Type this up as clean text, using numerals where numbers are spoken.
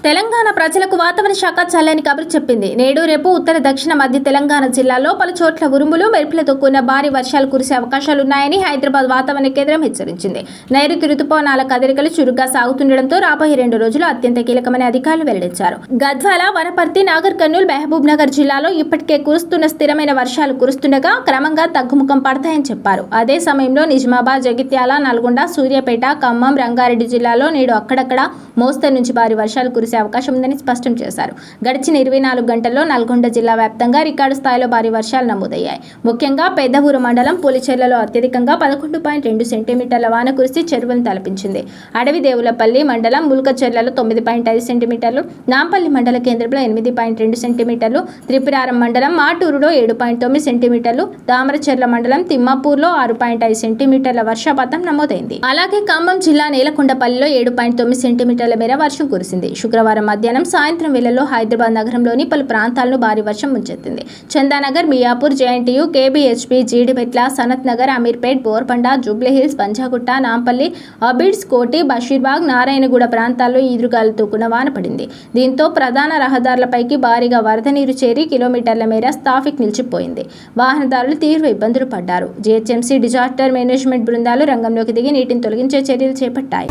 తెలంగాణ ప్రజలకు వాతావరణ శాఖ చల్లని కబురు చెప్పింది. నేడు రేపు ఉత్తర దక్షిణ మధ్య తెలంగాణ జిల్లాల్లో పలు చోట్ల ఉరుములు మెరుపులతో కూడిన భారీ వర్షాలు కురిసే అవకాశాలున్నాయని హైదరాబాద్ వాతావరణ కేంద్రం హెచ్చరించింది. నైరుతి రుతుపవనాల కదలికలు చురుగ్గా సాగుతుండటంతో రాబోయే 2 రోజులు అత్యంత కీలకమని అధికారులు వెల్లడించారు. గద్వాల, వనపర్తి, నాగర్ కర్నూల్, మహబూబ్ నగర్ జిల్లాలో ఇప్పటికే కురుస్తున్న స్థిరమైన వర్షాలు కురుస్తుండగా క్రమంగా తగ్గుముఖం పడతాయని చెప్పారు. అదే సమయంలో నిజామాబాద్, జగిత్యాల, నల్గొండ, సూర్యాపేట, ఖమ్మం, రంగారెడ్డి జిల్లాలో నేడు అక్కడక్కడ మోస్తరు నుంచి భారీ వర్షాలు కురిసే అవకాశం ఉందని స్పష్టం చేశారు. గడిచిన 24 గంటల్లో నల్గొండ జిల్లా వ్యాప్తంగా రికార్డు స్థాయిలో భారీ వర్షాలు నమోదయ్యాయి. ముఖ్యంగా పెద్దవూరు మండలం పులిచెర్లలో అత్యధికంగా 11.2 సెంటీమీటర్ల వాన కురిసి చెరువులను తలపించింది. అడవిదేవులపల్లి మండలం ముల్కచెర్లలో 9.5 సెంటీమీటర్లు, నాంపల్లి మండల కేంద్రంలో 8.2 సెంటీమీటర్లు, త్రిపురారం మండలం మాటూరులో 7.9 సెంటీమీటర్లు, దామరచెర్ల మండలం తిమ్మాపూర్లో 6.5 సెంటీమీటర్ల వర్షపాతం నమోదైంది. అలాగే ఖమ్మం జిల్లా నేలకొండపల్లిలో 7.9 సెంటీమీటర్ల మేర వర్షం కురిసింది. శుక్రవారం మధ్యాహ్నం, సాయంత్రం వేళల్లో హైదరాబాద్ నగరంలోని పలు ప్రాంతాలను భారీ వర్షం ముంచెత్తింది. చందానగర్, మియాపూర్, జేఎన్టీయూ, కేబీహెచ్పీ, జీడిమెట్ల, సనత్ నగర్, అమీర్పేట్, బోర్బండ, జూబ్లీహిల్స్, పంజాగుట్ట, నాంపల్లి, అబిడ్స్, కోటి, బషీర్బాగ్, నారాయణగూడ ప్రాంతాల్లో ఈదురుగాలులతో కూడిన వాన పడింది. దీంతో ప్రధాన రహదారులపైకి భారీగా వరద నీరు చేరి కిలోమీటర్ల మేర ట్రాఫిక్ నిలిచిపోయింది. వాహనదారులు తీవ్ర ఇబ్బందులు పడ్డారు. జీహెచ్ఎంసీ డిజాస్టర్ మేనేజ్మెంట్ బృందాలు రంగంలోకి దిగి నీటిని తొలగించే చర్యలు చేపట్టాయి.